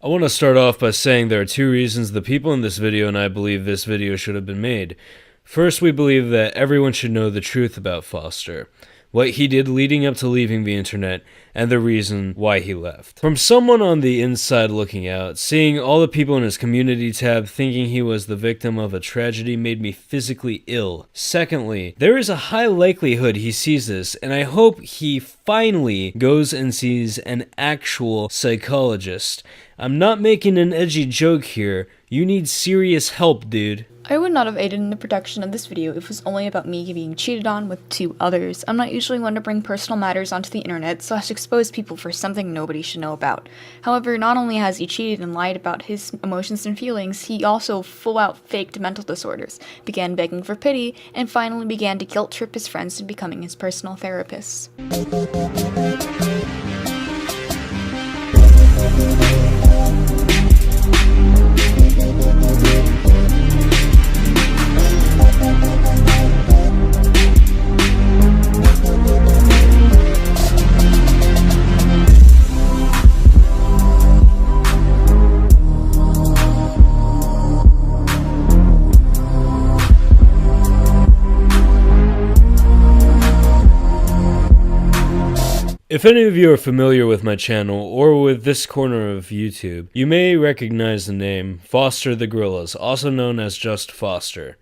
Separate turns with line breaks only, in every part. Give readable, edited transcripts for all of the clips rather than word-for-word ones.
I want to start off by saying there are two reasons the people in this video and I believe this video should have been made. First, we believe that everyone should know the truth about Foster, what he did leading up to leaving the internet, and the reason why he left. From someone on the inside looking out, seeing all the people in his community tab thinking he was the victim of a tragedy made me physically ill. Secondly, there is a high likelihood he sees this, and I hope he finally goes and sees an actual psychologist. I'm not making an edgy joke here. You need serious help, dude.
I would not have aided in the production of this video if it was only about me being cheated on with two others. I'm not usually one to bring personal matters onto the internet / expose people for something nobody should know about. However, not only has he cheated and lied about his emotions and feelings, he also full-out faked mental disorders, began begging for pity, and finally began to guilt-trip his friends into becoming his personal therapists.
If any of you are familiar with my channel, or with this corner of YouTube, you may recognize the name Foster the Gorillas, also known as just Foster.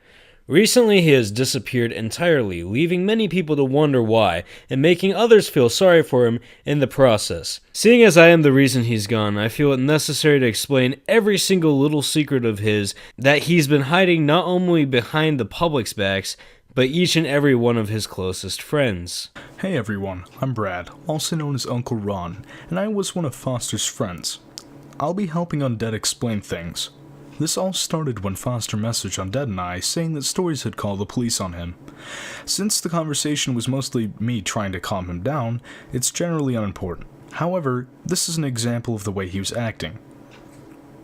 Recently he has disappeared entirely, leaving many people to wonder why, and making others feel sorry for him in the process. Seeing as I am the reason he's gone, I feel it necessary to explain every single little secret of his that he's been hiding not only behind the public's backs, but each and every one of his closest friends.
Hey everyone, I'm Brad, also known as Uncle Ron, and I was one of Foster's friends. I'll be helping Undead explain things. This all started when Foster messaged Undead and I saying that Stories had called the police on him. Since the conversation was mostly me trying to calm him down, it's generally unimportant. However, this is an example of the way he was acting.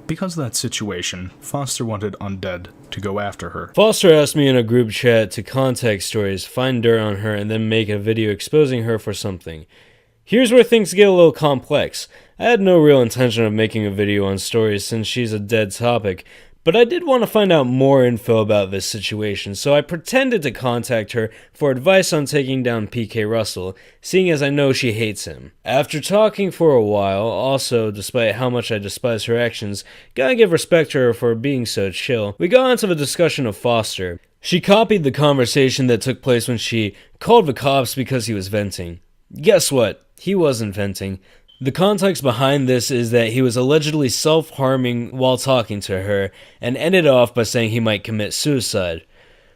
Because of that situation, Foster wanted Undead to go after her.
Foster asked me in a group chat to contact Stories, find dirt on her, and then make a video exposing her for something. Here's where things get a little complex. I had no real intention of making a video on Stories since she's a dead topic, but I did want to find out more info about this situation, so I pretended to contact her for advice on taking down PK Russell, seeing as I know she hates him. After talking for a while, also, despite how much I despise her actions, gotta give respect to her for being so chill, we got onto the discussion of Foster. She copied the conversation that took place when she called the cops because he was venting. Guess what? He wasn't venting. The context behind this is that he was allegedly self-harming while talking to her, and ended off by saying he might commit suicide.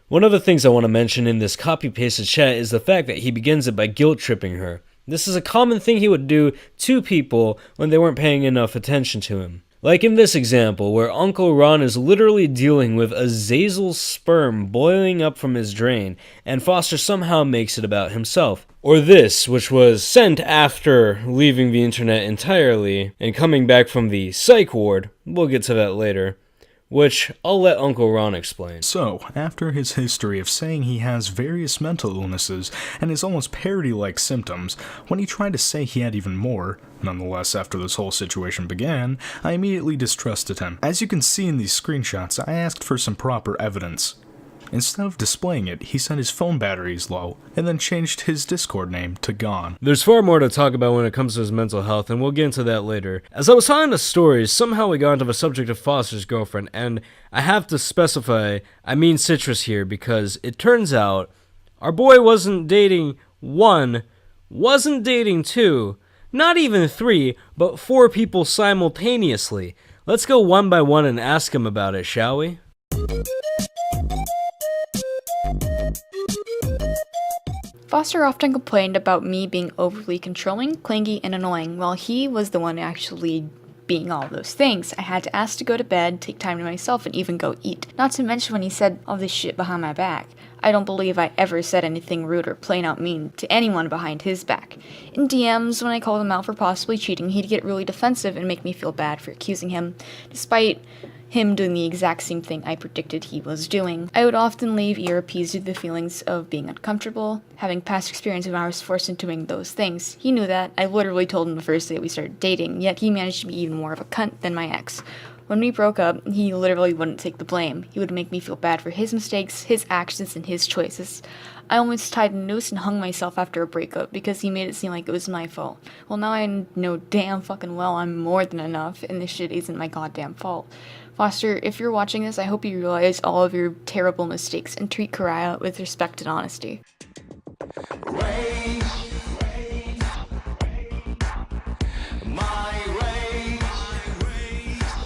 One of the things I want to mention in this copy-pasted chat is the fact that he begins it by guilt-tripping her. This is a common thing he would do to people when they weren't paying enough attention to him. Like in this example, where Uncle Ron is literally dealing with Azazel's sperm boiling up from his drain, and Foster somehow makes it about himself. Or this, which was sent after leaving the internet entirely, and coming back from the psych ward, we'll get to that later, which I'll let Uncle Ron explain.
So, after his history of saying he has various mental illnesses and his almost parody-like symptoms, when he tried to say he had even more, nonetheless after this whole situation began, I immediately distrusted him. As you can see in these screenshots, I asked for some proper evidence. Instead of displaying it, he said his phone battery is low, and then changed his Discord name to Gone.
There's far more to talk about when it comes to his mental health, and we'll get into that later. As I was telling the stories, somehow we got into the subject of Foster's girlfriend, and I have to specify, I mean Citrus here, because it turns out our boy wasn't dating one, wasn't dating two, not even three, but 4 people simultaneously. Let's go one by one and ask him about it, shall we?
Foster often complained about me being overly controlling, clingy, and annoying, while he was the one actually being all those things. I had to ask to go to bed, take time to myself, and even go eat. Not to mention when he said all this shit behind my back. I don't believe I ever said anything rude or plain out mean to anyone behind his back. In DMs, when I called him out for possibly cheating, he'd get really defensive and make me feel bad for accusing him, despite him doing the exact same thing I predicted he was doing. I would often leave ERPs due to the feelings of being uncomfortable, having past experience when I was forced into doing those things. He knew that. I literally told him the first day we started dating, yet he managed to be even more of a cunt than my ex. When we broke up, he literally wouldn't take the blame. He would make me feel bad for his mistakes, his actions, and his choices. I almost tied a noose and hung myself after a breakup because he made it seem like it was my fault. Well, now I know damn fucking well I'm more than enough, and this shit isn't my goddamn fault. Foster, if you're watching this, I hope you realize all of your terrible mistakes and treat Karaya with respect and honesty.
Rage, my rage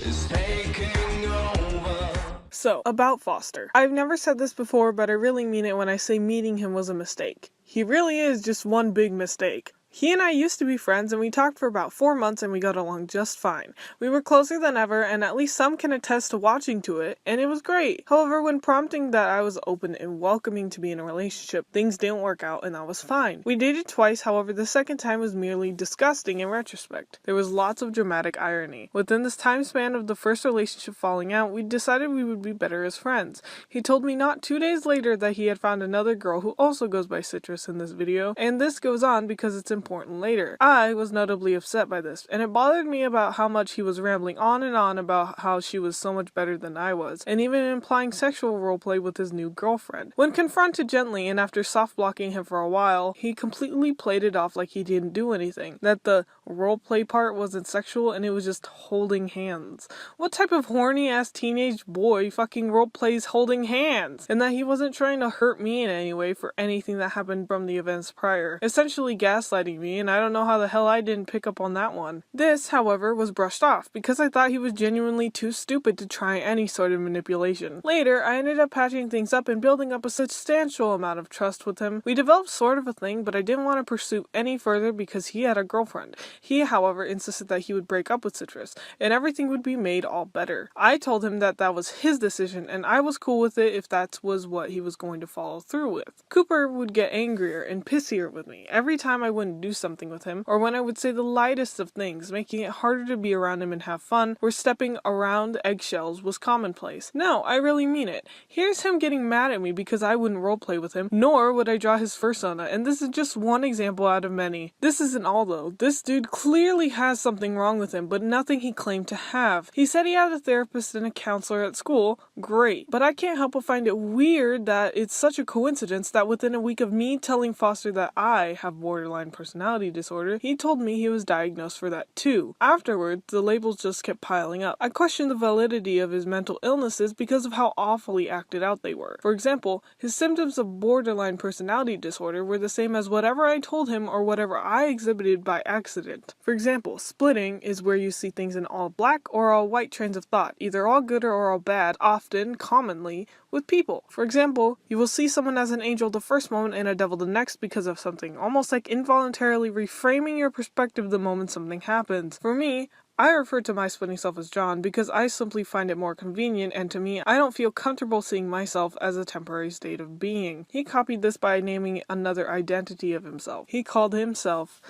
is taking over.
So, about Foster. I've never said this before, but I really mean it when I say meeting him was a mistake. He really is just one big mistake. He and I used to be friends, and we talked for about 4 months and we got along just fine. We were closer than ever, and at least some can attest to watching to it, and it was great. However, when prompting that I was open and welcoming to be in a relationship, things didn't work out, and that was fine. We dated twice, however, the second time was merely disgusting in retrospect. There was lots of dramatic irony. Within this time span of the first relationship falling out, we decided we would be better as friends. He told me not 2 days later that he had found another girl who also goes by Citrus in this video, and this goes on because it's important later. I was notably upset by this, and it bothered me about how much he was rambling on and on about how she was so much better than I was, and even implying sexual roleplay with his new girlfriend. When confronted gently and after soft blocking him for a while, he completely played it off like he didn't do anything, that the roleplay part wasn't sexual and it was just holding hands. What type of horny ass teenage boy fucking roleplays holding hands? And that he wasn't trying to hurt me in any way for anything that happened from the events prior, essentially gaslighting me, and I don't know how the hell I didn't pick up on that one. This, however, was brushed off because I thought he was genuinely too stupid to try any sort of manipulation. Later, I ended up patching things up and building up a substantial amount of trust with him. We developed sort of a thing, but I didn't want to pursue any further because he had a girlfriend. He, however, insisted that he would break up with Citrus, and everything would be made all better. I told him that that was his decision, and I was cool with it if that was what he was going to follow through with. Cooper would get angrier and pissier with me every time I wouldn't do something with him, or when I would say the lightest of things, making it harder to be around him and have fun, where stepping around eggshells was commonplace. No, I really mean it. Here's him getting mad at me because I wouldn't roleplay with him, nor would I draw his persona, and this is just one example out of many. This isn't all though. This dude clearly has something wrong with him, but nothing he claimed to have. He said he had a therapist and a counselor at school. Great. But I can't help but find it weird that it's such a coincidence that within a week of me telling Foster that I have borderline personality disorder, he told me he was diagnosed for that too. Afterwards, the labels just kept piling up. I questioned the validity of his mental illnesses because of how awfully acted out they were. For example, his symptoms of borderline personality disorder were the same as whatever I told him or whatever I exhibited by accident. For example, splitting is where you see things in all black or all white trains of thought, either all good or all bad, often, commonly, with people. For example, you will see someone as an angel the first moment and a devil the next because of something, almost like involuntarily reframing your perspective the moment something happens. For me, I refer to my splitting self as John because I simply find it more convenient, and to me, I don't feel comfortable seeing myself as a temporary state of being. He copied this by naming another identity of himself. He called himself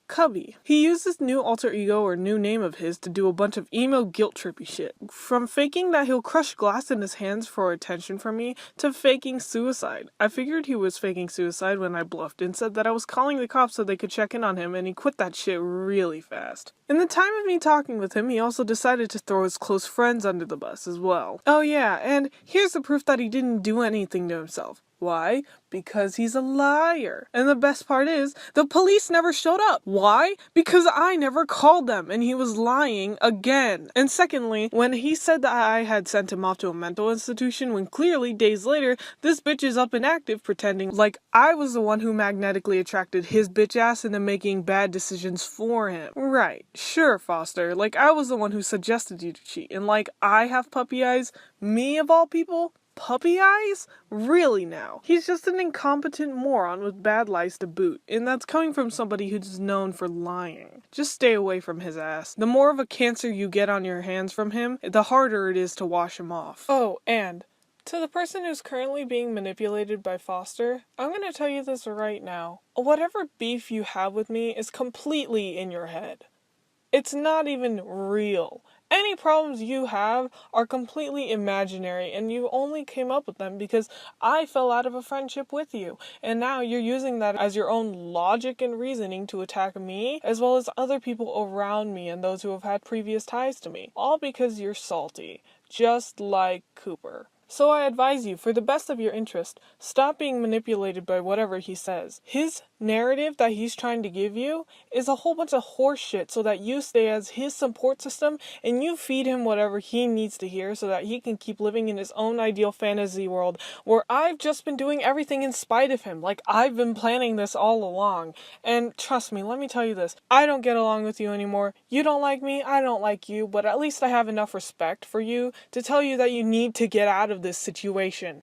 Cubby. He used this new alter ego or new name of his to do a bunch of emo guilt trippy shit. From faking that he'll crush glass in his hands for attention from me, to faking suicide. I figured he was faking suicide when I bluffed and said that I was calling the cops so they could check in on him, and he quit that shit really fast. In the time of me talking with him, he also decided to throw his close friends under the bus as well. Oh yeah, and here's the proof that he didn't do anything to himself. Why? Because he's a liar. And the best part is, the police never showed up. Why? Because I never called them, and he was lying again. And secondly, when he said that I had sent him off to a mental institution, when clearly, days later, this bitch is up and active pretending like I was the one who magnetically attracted his bitch ass into making bad decisions for him. Right. Sure, Foster. Like I was the one who suggested you to cheat, and like I have puppy eyes, me of all people? Puppy eyes? Really now? He's just an incompetent moron with bad lies to boot, and that's coming from somebody who's known for lying. Just stay away from his ass. The more of a cancer you get on your hands from him, the harder it is to wash him off. Oh, and to the person who's currently being manipulated by Foster, I'm gonna tell you this right now. Whatever beef you have with me is completely in your head. It's not even real. Any problems you have are completely imaginary, and you only came up with them because I fell out of a friendship with you. And now you're using that as your own logic and reasoning to attack me, as well as other people around me and those who have had previous ties to me. All because you're salty, just like Cooper. So I advise you, for the best of your interest, stop being manipulated by whatever he says. His narrative that he's trying to give you is a whole bunch of horse shit so that you stay as his support system and you feed him whatever he needs to hear so that he can keep living in his own ideal fantasy world where I've just been doing everything in spite of him. Like, I've been planning this all along. And trust me, let me tell you this. I don't get along with you anymore. You don't like me, I don't like you, but at least I have enough respect for you to tell you that you need to get out of this situation.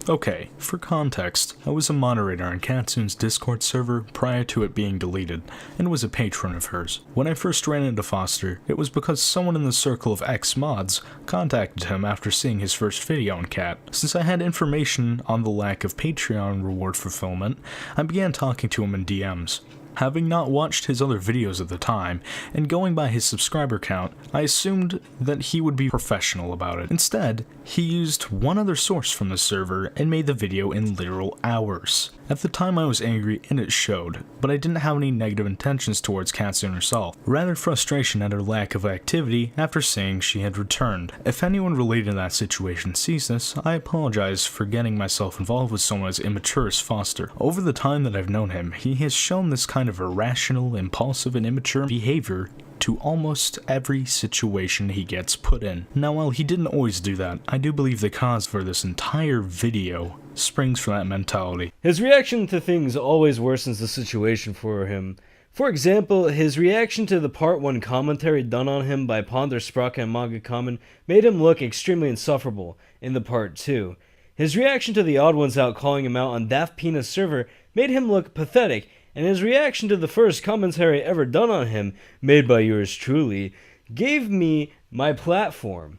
Okay, for context, I was a moderator on Katsune's Discord server prior to it being deleted, and was a patron of hers. When I first ran into Foster, it was because someone in the circle of ex-mods contacted him after seeing his first video on Cat. Since I had information on the lack of Patreon reward fulfillment, I began talking to him in DMs. Having not watched his other videos at the time, and going by his subscriber count, I assumed that he would be professional about it. Instead, he used one other source from the server and made the video in literal hours. At the time I was angry and it showed, but I didn't have any negative intentions towards Katsune herself, rather frustration at her lack of activity after saying she had returned. If anyone related to that situation sees this, I apologize for getting myself involved with someone as immature as Foster. Over the time that I've known him, he has shown this kind of irrational, impulsive, and immature behavior to almost every situation he gets put in. Now, while he didn't always do that, I do believe the cause for this entire video springs from that mentality.
His reaction to things always worsens the situation for him. For example, his reaction to the Part 1 commentary done on him by Ponder Sprocket and Manga Common made him look extremely insufferable in the Part 2. His reaction to the Odd Ones Out calling him out on Daft Pena's server made him look pathetic, and his reaction to the first commentary ever done on him, made by yours truly, gave me my platform.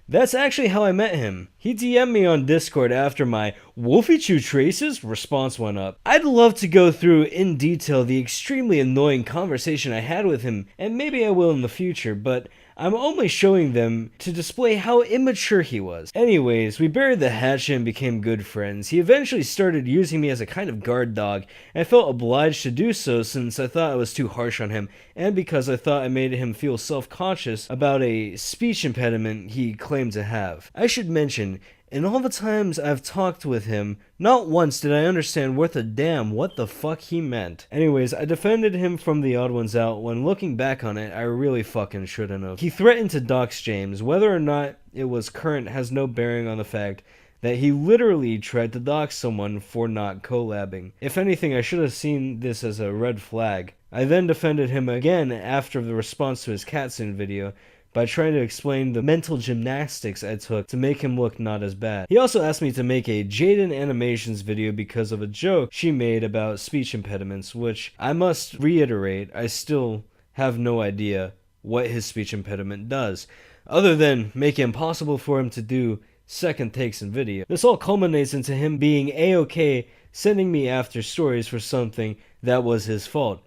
That's actually how I met him. He DM'd me on Discord after my Wolfie Chew Traces response went up. I'd love to go through in detail the extremely annoying conversation I had with him, and maybe I will in the future, but I'm only showing them to display how immature he was. Anyways, we buried the hatchet and became good friends. He eventually started using me as a kind of guard dog, and I felt obliged to do so since I thought I was too harsh on him, and because I thought I made him feel self-conscious about a speech impediment he claimed to have. I should mention, in all the times I've talked with him, not once did I understand worth a damn what the fuck he meant. Anyways, I defended him from the Odd Ones Out when looking back on it, I really fucking shouldn't have. He threatened to dox James. Whether or not it was current has no bearing on the fact that he literally tried to dox someone for not collabing. If anything, I should have seen this as a red flag. I then defended him again after the response to his Katsune video, by trying to explain the mental gymnastics I took to make him look not as bad. He also asked me to make a Jaden Animations video because of a joke she made about speech impediments, which I must reiterate, I still have no idea what his speech impediment does, other than make it impossible for him to do second takes in video. This all culminates into him being a-okay sending me after stories for something that was his fault.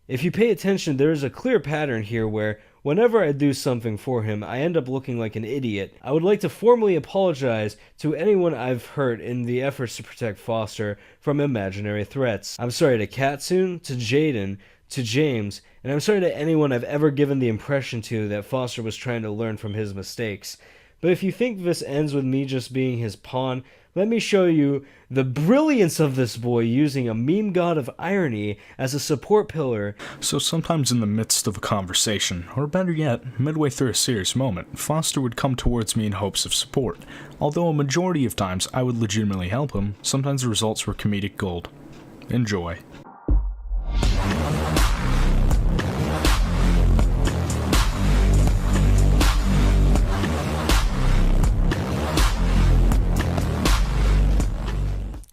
If you pay attention, there is a clear pattern here where whenever I do something for him, I end up looking like an idiot. I would like to formally apologize to anyone I've hurt in the efforts to protect Foster from imaginary threats. I'm sorry to Katsune, to Jaden, to James, and I'm sorry to anyone I've ever given the impression to that Foster was trying to learn from his mistakes. But if you think this ends with me just being his pawn, let me show you the brilliance of this boy using a meme god of irony as a support pillar.
So sometimes in the midst of a conversation, or better yet, midway through a serious moment, Foster would come towards me in hopes of support. Although a majority of times I would legitimately help him, sometimes the results were comedic gold. Enjoy.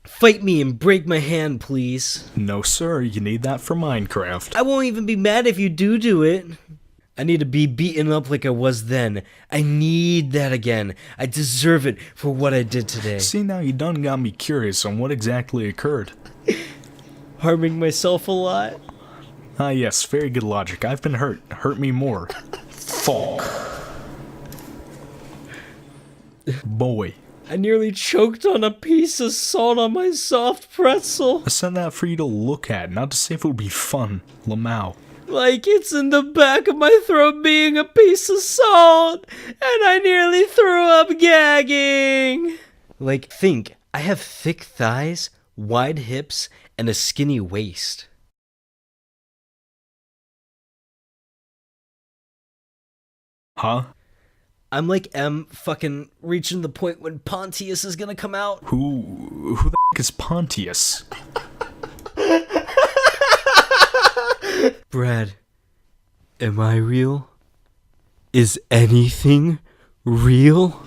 Fight me and break my hand, please.
No sir, you need that for Minecraft.
I won't even be mad if you do it. I need to be beaten up like I was then. I need that again. I deserve it for what I did today.
See, now you done got me curious on what exactly occurred.
Harming myself a lot?
Ah yes, very good logic. I've been hurt. Hurt me more. Fuck. Boy.
I nearly choked on a piece of salt on my soft pretzel.
I sent that for you to look at, not to say if it would be fun. Lamau.
Like it's in the back of my throat being a piece of salt, and I nearly threw up gagging. Like, think, I have thick thighs, wide hips, and a skinny waist.
Huh?
I'm like fucking reaching the point when Pontius is gonna come out.
Who the f*** is Pontius?
Brad, am I real? Is anything real?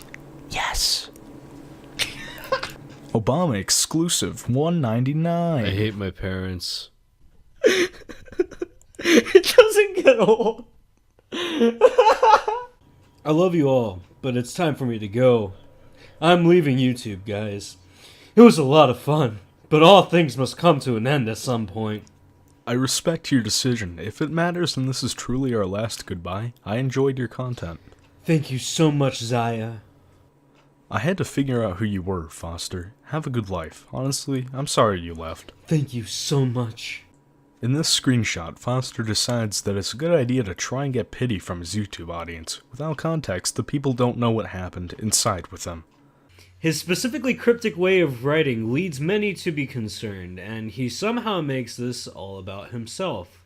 Yes. Obama exclusive, $1.99.
I hate my parents. It doesn't get old. I love you all, but it's time for me to go. I'm leaving YouTube, guys. It was a lot of fun, but all things must come to an end at some point.
I respect your decision. If it matters and this is truly our last goodbye, I enjoyed your content.
Thank you so much, Zaya.
I had to figure out who you were, Foster. Have a good life. Honestly, I'm sorry you left.
Thank you so much.
In this screenshot, Foster decides that it's a good idea to try and get pity from his YouTube audience. Without context, the people don't know what happened inside with them.
His specifically cryptic way of writing leads many to be concerned, and he somehow makes this all about himself.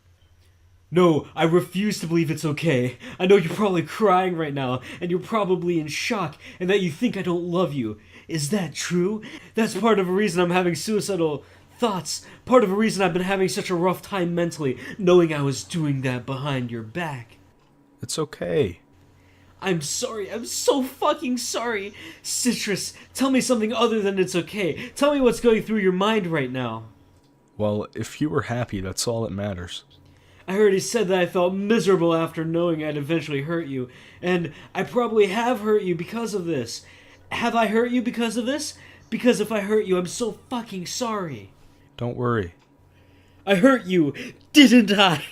No, I refuse to believe it's okay. I know you're probably crying right now, and you're probably in shock, and that you think I don't love you. Is that true? That's part of the reason I'm having suicidal thoughts. Part of the reason I've been having such a rough time mentally, knowing I was doing that behind your back.
It's okay.
I'm sorry, I'm so fucking sorry. Citrus, tell me something other than it's okay. Tell me what's going through your mind right now.
Well, if you were happy, that's all that matters.
I already said that I felt miserable after knowing I'd eventually hurt you, and I probably have hurt you because of this. Have I hurt you because of this? Because if I hurt you, I'm so fucking sorry.
Don't worry.
I hurt you, didn't I?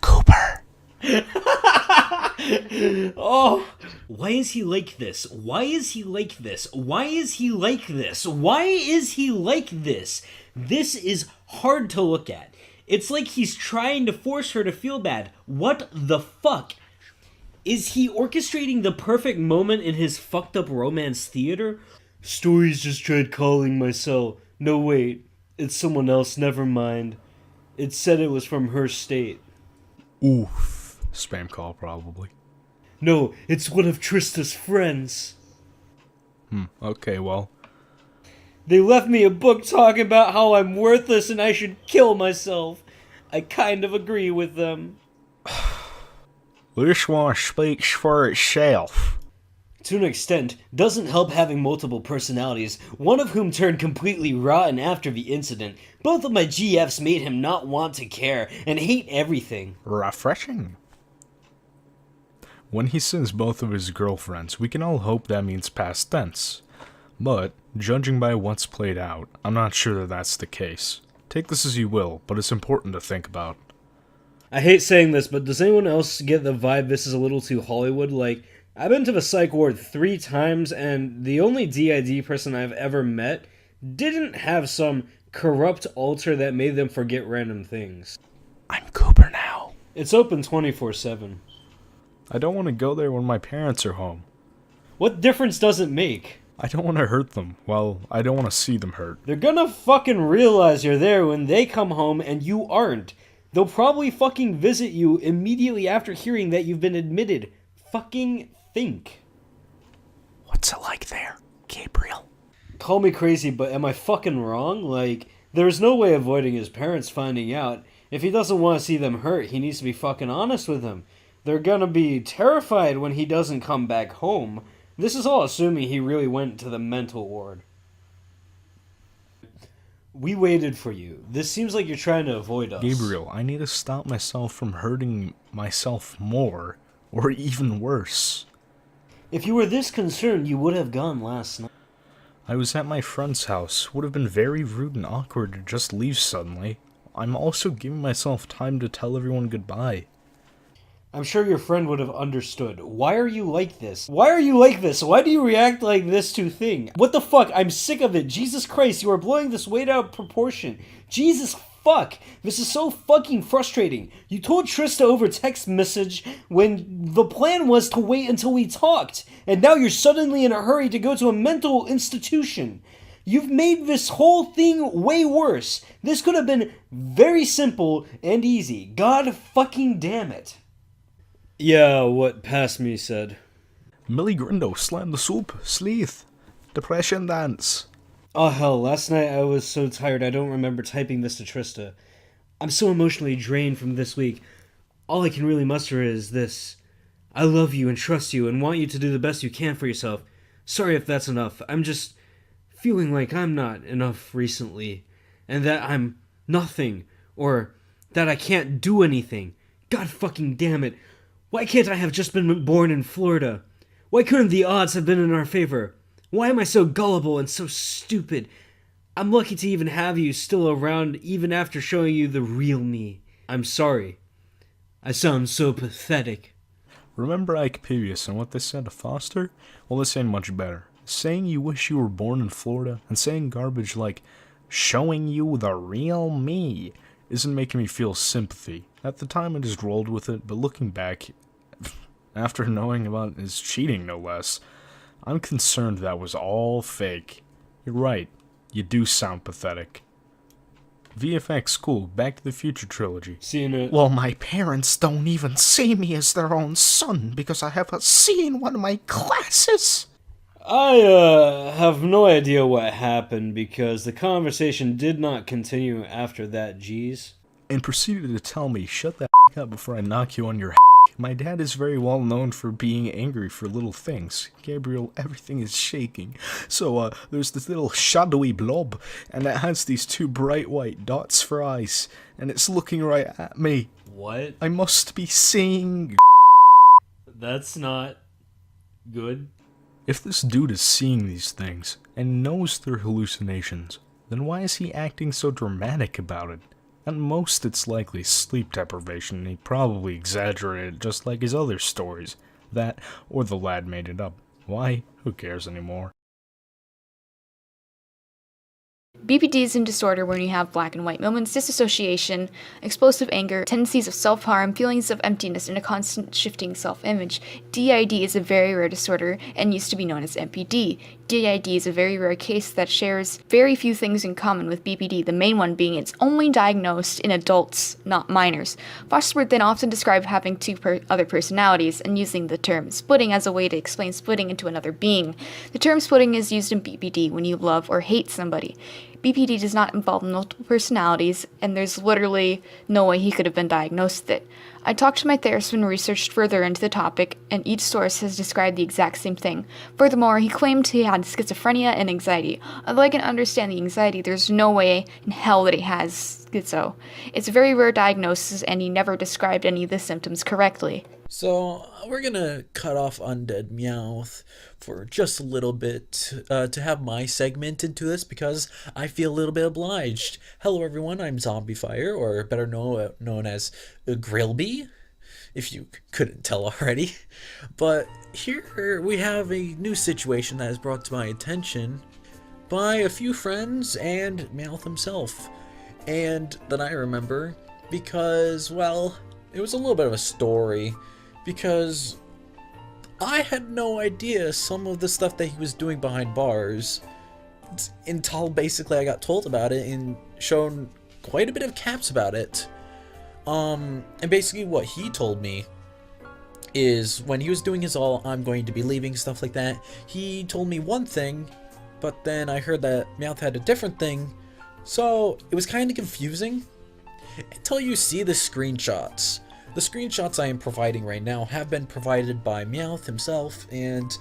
Cooper!
Oh, why is he like this? Why is he like this? Why is he like this? Why is he like this? This is hard to look at. It's like he's trying to force her to feel bad. What the fuck? Is he orchestrating the perfect moment in his fucked up romance theater? Stories just tried calling my cell. No, wait. It's someone else, never mind. It said it was from her state.
Oof. Spam call, probably.
No, it's one of Trista's friends.
Okay, well.
They left me a book talking about how I'm worthless and I should kill myself. I kind of agree with them.
This one speaks for itself.
To an extent, doesn't help having multiple personalities, one of whom turned completely rotten after the incident. Both of my GFs made him not want to care and hate everything.
Refreshing. When he says both of his girlfriends, we can all hope that means past tense. But, judging by what's played out, I'm not sure that that's the case. Take this as you will, but it's important to think about.
I hate saying this, but does anyone else get the vibe this is a little too Hollywood? Like, I've been to the psych ward 3 times, and the only DID person I've ever met didn't have some corrupt alter that made them forget random things.
I'm Cooper now.
It's open 24/7.
I don't want to go there when my parents are home.
What difference does it make?
I don't want to hurt them. Well, I don't want to see them hurt.
They're gonna fucking realize you're there when they come home and you aren't. They'll probably fucking visit you immediately after hearing that you've been admitted. Fucking think.
What's it like there, Gabriel?
Call me crazy, but am I fucking wrong? Like, there's no way avoiding his parents finding out. If he doesn't want to see them hurt, he needs to be fucking honest with them. They're gonna be terrified when he doesn't come back home. This is all assuming he really went to the mental ward. We waited for you. This seems like you're trying to avoid us.
Gabriel, I need to stop myself from hurting myself more, or even worse.
If you were this concerned, you would have gone last night.
I was at my friend's house. Would have been very rude and awkward to just leave suddenly. I'm also giving myself time to tell everyone goodbye.
I'm sure your friend would have understood. Why are you like this? Why are you like this? Why do you react like this to thing? What the fuck? I'm sick of it. Jesus Christ, you are blowing this weight out of proportion. Jesus fuck. This is so fucking frustrating. You told Trista over text message when the plan was to wait until we talked. And now you're suddenly in a hurry to go to a mental institution. You've made this whole thing way worse. This could have been very simple and easy. God fucking damn it. Yeah, what past me said.
Millie Grindo, slam the soup, Sleeth, depression dance.
Oh hell, last night I was so tired I don't remember typing this to Trista. I'm so emotionally drained from this week. All I can really muster is this. I love you and trust you and want you to do the best you can for yourself. Sorry if that's enough. I'm just feeling like I'm not enough recently. And that I'm nothing. Or that I can't do anything. God fucking damn it. Why can't I have just been born in Florida? Why couldn't the odds have been in our favor? Why am I so gullible and so stupid? I'm lucky to even have you still around even after showing you the real me. I'm sorry. I sound so pathetic.
Remember Ike Pivius and what they said to Foster? Well, this ain't much better. Saying you wish you were born in Florida and saying garbage like, showing you the real me, isn't making me feel sympathy. At the time I just rolled with it, but looking back, after knowing about his cheating no less, I'm concerned that was all fake. You're right, you do sound pathetic. VFX cool, Back to the Future trilogy.
Seeing it.
Well, my parents don't even see me as their own son because I have a C in one of my classes.
I have no idea what happened because the conversation did not continue after that, geez.
And proceeded to tell me, shut that up before I knock you on your. My dad is very well known for being angry for little things. Gabriel, everything is shaking. So, there's this little shadowy blob, and it has these two bright white dots for eyes, and it's looking right at me.
What?
I must be seeing.
That's not good.
If this dude is seeing these things, and knows they're hallucinations, then why is he acting so dramatic about it? At most, it's likely sleep deprivation, and he probably exaggerated just like his other stories. That, or the lad made it up. Why? Who cares anymore?
BPD is a disorder when you have black and white moments, disassociation, explosive anger, tendencies of self-harm, feelings of emptiness, and a constant shifting self-image. DID is a very rare disorder and used to be known as MPD. DID is a very rare case that shares very few things in common with BPD, the main one being it's only diagnosed in adults, not minors. Foster would then often describe having two other personalities and using the term splitting as a way to explain splitting into another being. The term splitting is used in BPD when you love or hate somebody. BPD does not involve multiple personalities, and there's literally no way he could have been diagnosed with it. I talked to my therapist and researched further into the topic, and each source has described the exact same thing. Furthermore, he claimed he had schizophrenia and anxiety. Although I can understand the anxiety, there's no way in hell that he has schizo. It's a very rare diagnosis, and he never described any of the symptoms correctly.
So we're gonna cut off Unded Meowth for just a little bit to have my segment into this because I feel a little bit obliged. Hello everyone, I'm Zombiefire, or better known as Grillby, if you couldn't tell already. But here we have a new situation that is brought to my attention by a few friends and Meowth himself. And that I remember because, well, it was a little bit of a story. Because I had no idea some of the stuff that he was doing behind bars until basically I got told about it and shown quite a bit of caps about it. And basically what he told me is when he was doing his all I'm going to be leaving stuff like that, he told me one thing, but then I heard that Meowth had a different thing, so it was kind of confusing until you see the screenshots. The screenshots I am providing right now have been provided by Meowth himself, and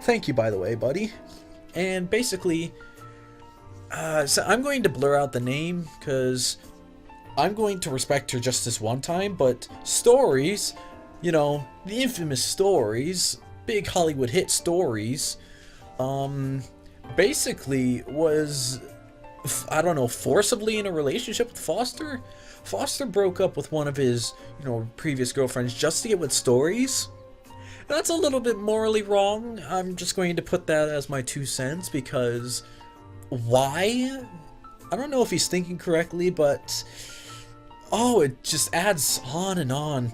thank you by the way, buddy. And basically, So I'm going to blur out the name because I'm going to respect her just this one time, but Stories, you know, the infamous Stories, big Hollywood hit Stories, basically was, I don't know, forcibly in a relationship with Foster. Foster broke up with one of his, previous girlfriends just to get with Stories. That's a little bit morally wrong. I'm just going to put that as my 2 cents because why? I don't know if he's thinking correctly, but oh, it just adds on and on.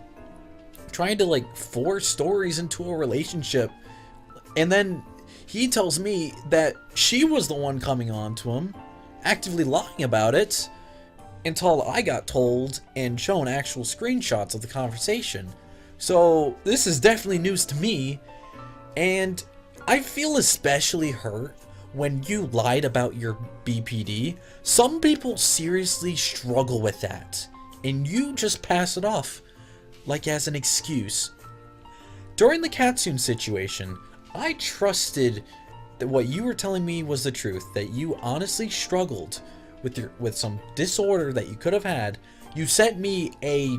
Trying to like force Stories into a relationship, and then he tells me that she was the one coming on to him, actively lying about it, until I got told and shown actual screenshots of the conversation. So this is definitely news to me, and I feel especially hurt when you lied about your BPD. Some people seriously struggle with that, and you just pass it off like as an excuse. During the Katsune situation, I trusted that what you were telling me was the truth, that you honestly struggled with some disorder that you could have had. You sent me a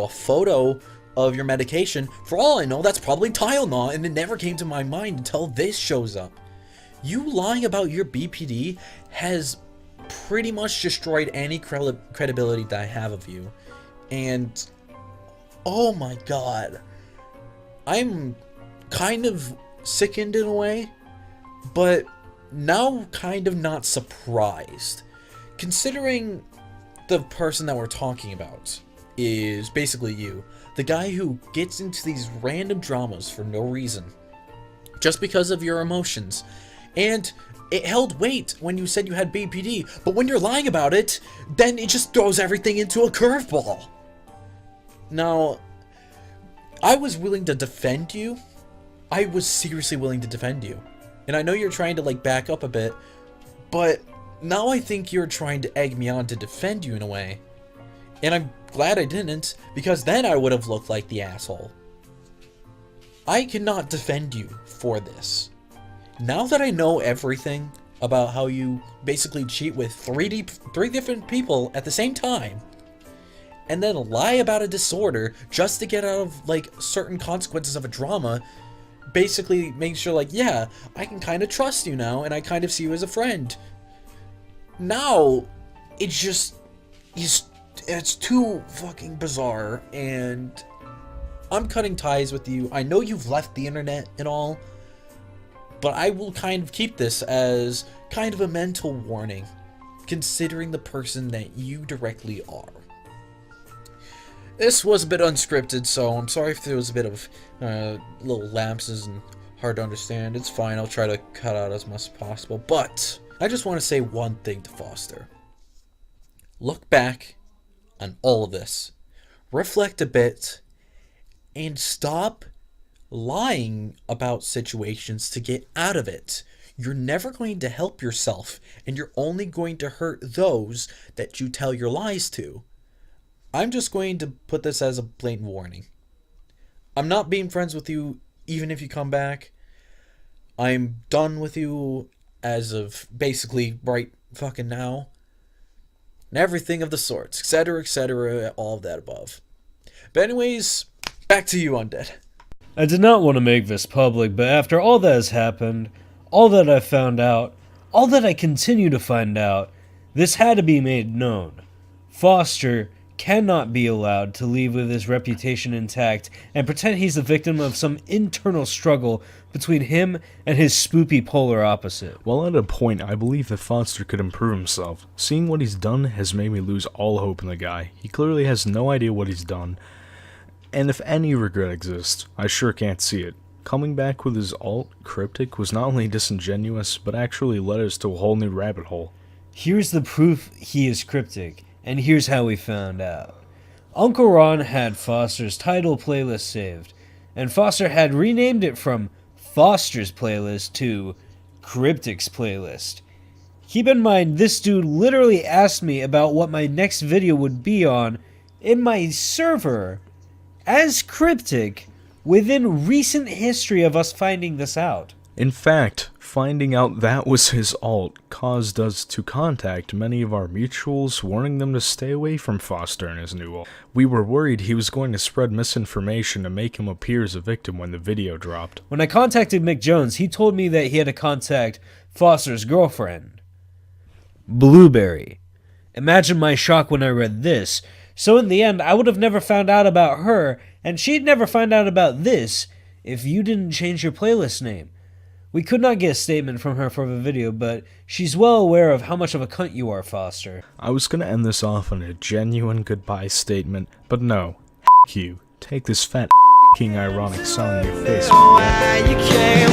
photo of your medication. For all I know, that's probably Tylenol, and it never came to my mind until this shows up. You lying about your BPD has pretty much destroyed any credibility that I have of you. And oh my god, I'm kind of sickened in a way, but now kind of not surprised, considering the person that we're talking about is basically you, the guy who gets into these random dramas for no reason, just because of your emotions. And it held weight when you said you had BPD, but when you're lying about it, then it just throws everything into a curveball. Now, I was willing to defend you. I was seriously willing to defend you. And I know you're trying to like back up a bit, but now I think you're trying to egg me on to defend you in a way. And I'm glad I didn't, because then I would have looked like the asshole. I cannot defend you for this. Now that I know everything about how you basically cheat with three different people at the same time, and then lie about a disorder just to get out of like certain consequences of a drama, basically makes sure like, yeah, I can kind of trust you now, and I kind of see you as a friend. Now, it's too fucking bizarre, and I'm cutting ties with you. I know you've left the internet and all, but I will kind of keep this as kind of a mental warning, considering the person that you directly are. This was a bit unscripted, so I'm sorry if there was a bit of little lapses and hard to understand. It's fine, I'll try to cut out as much as possible, but I just want to say one thing to Foster. Look back on all of this, reflect a bit, and stop lying about situations to get out of it. You're never going to help yourself, and you're only going to hurt those that you tell your lies to. I'm just going to put this as a blatant warning. I'm not being friends with you even if you come back. I'm done with you as of basically right fucking now. And everything of the sorts, etc., all of that above. But anyways, back to you, Undead.
I did not want to make this public, but after all that has happened, all that I found out, all that I continue to find out, this had to be made known. Foster cannot be allowed to leave with his reputation intact and pretend he's the victim of some internal struggle between him and his spoopy polar opposite.
While at a point I believe that Foster could improve himself, seeing what he's done has made me lose all hope in the guy. He clearly has no idea what he's done, and if any regret exists, I sure can't see it. Coming back with his alt cryptic was not only disingenuous, but actually led us to a whole new rabbit hole.
Here's the proof he is cryptic, and here's how we found out. Uncle Ron had Foster's title playlist saved, and Foster had renamed it from Foster's Playlist to Cryptic's Playlist. Keep in mind, this dude literally asked me about what my next video would be on in my server as Cryptic within recent history of us finding this out.
In fact, finding out that was his alt caused us to contact many of our mutuals, warning them to stay away from Foster and his new alt. We were worried he was going to spread misinformation to make him appear as a victim when the video dropped.
When I contacted Mick Jones, he told me that he had to contact Foster's girlfriend, Blueberry. Imagine my shock when I read this. So in the end, I would have never found out about her, and she'd never find out about this if you didn't change your playlist name. We could not get a statement from her for the video, but she's well aware of how much of a cunt you are, Foster.
I was gonna end this off on a genuine goodbye statement, but no. You. Take this fat ironic song in your face.
You came